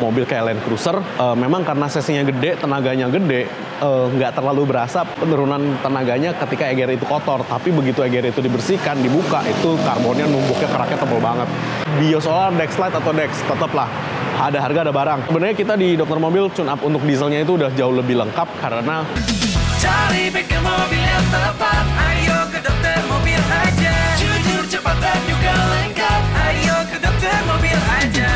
mobil kayak Land Cruiser, memang karena sesinya gede, tenaganya gede, nggak terlalu berasa penurunan tenaganya ketika EGR itu kotor. Tapi begitu EGR itu dibersihkan, dibuka, itu karbonnya numpuknya, keraknya tebal banget. Biosolar, Dexlite atau Dex, tetaplah ada harga, ada barang. Sebenarnya kita di Dokter Mobil tune up untuk dieselnya itu udah jauh lebih lengkap karena cari bengkel mobil yang tepat. Ayo ke Dokter Mobil aja. Jujur, cepat dan juga lengkap. Ayo ke Dokter Mobil aja.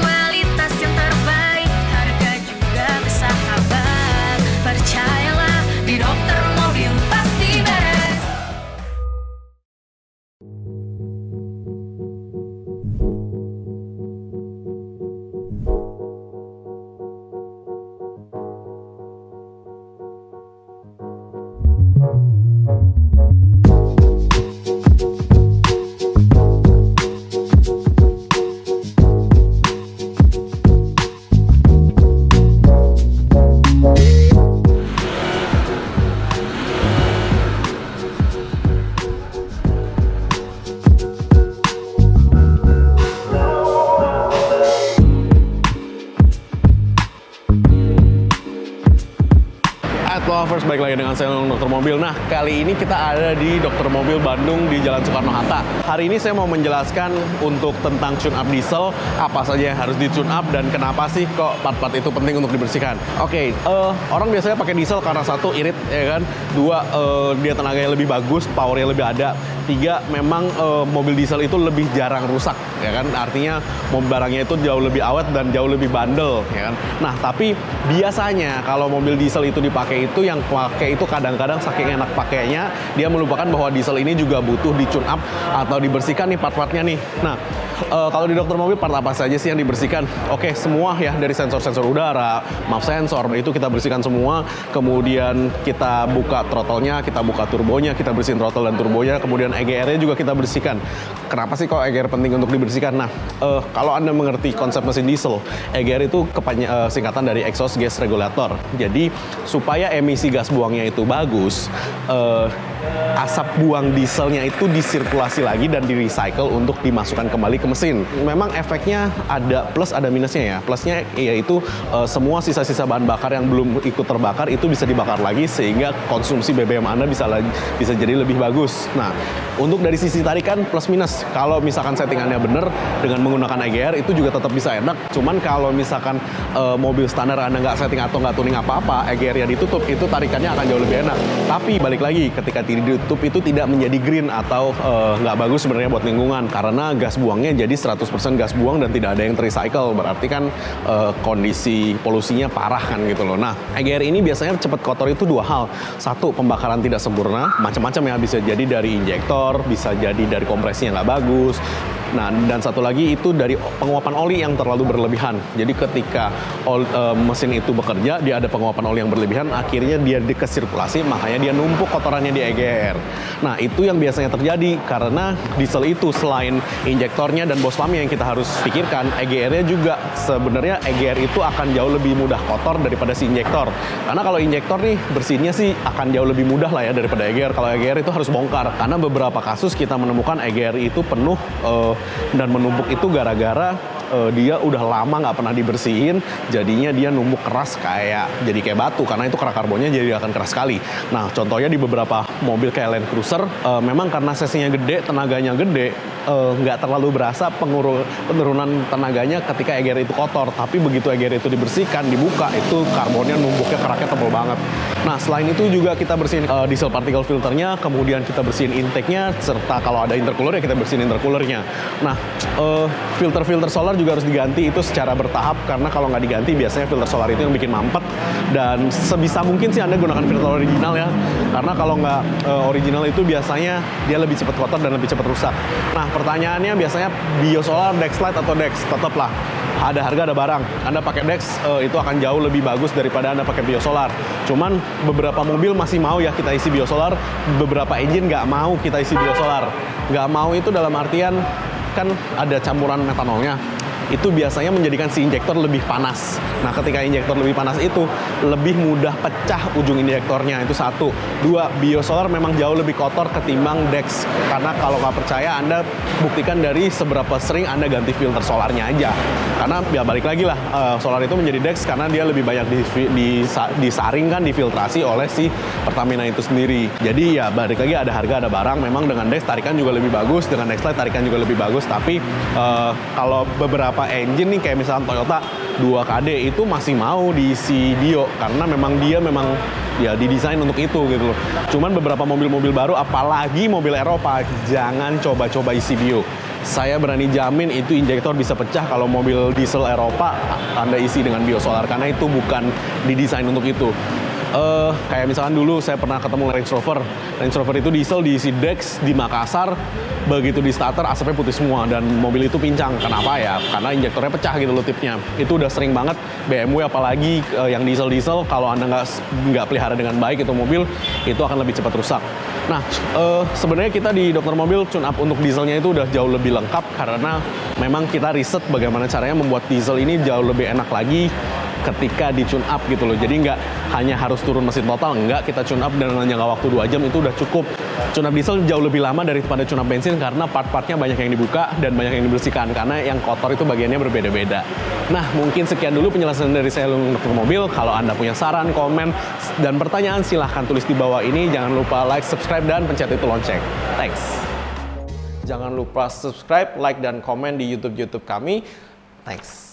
Kualitas yang terbaik, harga juga bersahabat. Percayalah, di Dokter Mobil pasti beres. Lovers, balik lagi dengan saya Dokter Mobil. Nah, kali ini kita ada di Dokter Mobil Bandung di Jalan Soekarno-Hatta. Hari ini saya mau menjelaskan untuk tentang tune up diesel, apa saja yang harus di tune up dan kenapa sih kok part-part itu penting untuk dibersihkan. Oke, orang biasanya pakai diesel karena satu, irit, ya kan? Dua, dia tenaganya lebih bagus, powernya lebih ada. Tiga, memang mobil diesel itu lebih jarang rusak, ya kan? Artinya barangnya itu jauh lebih awet dan jauh lebih bandel, ya kan? Nah, tapi biasanya kalau mobil diesel itu dipakai itu yang pakai itu kadang-kadang saking enak pakainya, dia melupakan bahwa diesel ini juga butuh di tune up atau dibersihkan nih part-partnya nih. Nah, kalau di Dokter Mobil part apa saja sih yang dibersihkan? Oke, semua ya, dari sensor-sensor udara, map sensor, itu kita bersihkan semua. Kemudian kita buka throttle-nya, kita buka turbonya, kita bersihin throttle dan turbonya. Kemudian EGR-nya juga kita bersihkan. Kenapa sih kok EGR penting untuk dibersihkan? Nah, kalau Anda mengerti konsep mesin diesel, EGR itu singkatan dari exhaust gas regulator. Jadi supaya emisi gas buangnya itu bagus, asap buang dieselnya itu disirkulasi lagi dan di-recycle untuk dimasukkan kembali ke mesin. Memang efeknya ada plus, ada minusnya ya. Plusnya yaitu semua sisa-sisa bahan bakar yang belum ikut terbakar itu bisa dibakar lagi sehingga konsumsi BBM Anda bisa jadi lebih bagus. Nah, untuk dari sisi tarikan plus minus. Kalau misalkan settingannya bener dengan menggunakan EGR itu juga tetap bisa enak. Cuman kalau misalkan mobil standar Anda nggak setting atau nggak tuning apa-apa, EGR-nya ditutup, itu tarikannya akan jauh lebih enak. Tapi balik lagi, ketika ditutup itu tidak menjadi green atau nggak bagus sebenarnya buat lingkungan karena gas buangnya jadi 100% gas buang dan tidak ada yang terrecycle. Berarti kan kondisi polusinya parah kan gitu loh. Nah, EGR ini biasanya cepat kotor itu dua hal. Satu, pembakaran tidak sempurna, macam-macam ya, bisa jadi dari injektor, bisa jadi dari kompresinya nggak bagus. Nah, dan satu lagi itu dari penguapan oli yang terlalu berlebihan. Jadi ketika mesin itu bekerja, dia ada penguapan oli yang berlebihan, akhirnya dia dikesirkulasi, makanya dia numpuk kotorannya di EGR. Nah, itu yang biasanya terjadi karena diesel itu selain injektornya dan bos pumpnya yang kita harus pikirkan, EGR-nya juga sebenarnya EGR itu akan jauh lebih mudah kotor daripada si injektor. Karena kalau injektor nih bersihnya sih akan jauh lebih mudah lah ya daripada EGR. Kalau EGR itu harus bongkar. Karena beberapa kasus kita menemukan EGR itu penuh dan menumpuk itu gara-gara dia udah lama nggak pernah dibersihin, jadinya dia numpuk keras jadi kayak batu karena itu kerak karbonnya jadi akan keras sekali. Nah, contohnya di beberapa mobil kayak Land Cruiser, memang karena sesinya gede, tenaganya gede, nggak terlalu berasa penurunan tenaganya ketika EGR itu kotor. Tapi begitu EGR itu dibersihkan, dibuka, itu karbonnya numpuknya, keraknya tebal banget. Nah, selain itu juga kita bersihin diesel particle filternya, kemudian kita bersihin intake-nya, serta kalau ada intercooler ya kita bersihin intercoolernya. Nah, filter solar juga harus diganti itu secara bertahap karena kalau nggak diganti biasanya filter solar itu yang bikin mampet. Dan sebisa mungkin sih Anda gunakan filter original ya, karena kalau nggak original itu biasanya dia lebih cepat kotor dan lebih cepat rusak. Nah, pertanyaannya biasanya biosolar, Dexlite atau Dex, tetaplah ada harga, ada barang. Anda pakai Dex itu akan jauh lebih bagus daripada Anda pakai biosolar. Cuman beberapa mobil masih mau ya kita isi biosolar, beberapa engine nggak mau kita isi biosolar. Nggak mau itu dalam artian kan ada campuran metanolnya. itu biasanya menjadikan si injektor lebih panas. Nah, ketika injektor lebih panas itu lebih mudah pecah ujung injektornya, itu satu. Dua, biosolar memang jauh lebih kotor ketimbang DEX. Karena kalau nggak percaya, Anda buktikan dari seberapa sering Anda ganti filter solarnya aja. Karena ya balik lagi lah, solar itu menjadi DEX karena dia lebih banyak disaringkan, difiltrasi oleh si Pertamina itu sendiri. Jadi ya balik lagi, ada harga ada barang. Memang dengan DEX tarikan juga lebih bagus, dengan DEX Lite tarikan juga lebih bagus. Tapi kalau beberapa engine nih kayak misalnya Toyota 2KD itu masih mau diisi bio karena memang dia ya didesain untuk itu gitu loh. Cuman beberapa mobil-mobil baru, apalagi mobil Eropa, jangan coba-coba isi bio. Saya berani jamin itu injektor bisa pecah kalau mobil diesel Eropa Anda isi dengan biosolar, karena itu bukan didesain untuk itu. Kayak misalkan dulu saya pernah ketemu Range Rover. Range Rover itu diesel diisi DEX di Makassar, begitu di starter asapnya putih semua dan mobil itu pincang. Kenapa ya? Karena injektornya pecah gitu loh tipnya. Itu udah sering banget BMW, apalagi yang diesel kalau Anda nggak pelihara dengan baik itu mobil, itu akan lebih cepat rusak. Nah, sebenarnya kita di Dokter Mobil tune up untuk dieselnya itu udah jauh lebih lengkap karena memang kita riset bagaimana caranya membuat diesel ini jauh lebih enak lagi ketika di tune up gitu loh. Jadi nggak hanya harus turun mesin total, nggak, kita tune up dengan jangka waktu 2 jam itu udah cukup. Tune up diesel jauh lebih lama daripada tune up bensin karena part-partnya banyak yang dibuka dan banyak yang dibersihkan, karena yang kotor itu bagiannya berbeda-beda. Nah, mungkin sekian dulu penjelasan dari saya untuk mobil. Kalau Anda punya saran, komen, dan pertanyaan silahkan tulis di bawah ini. Jangan lupa like, subscribe, dan pencet itu lonceng. Thanks. Jangan lupa subscribe, like, dan komen di YouTube kami. Thanks.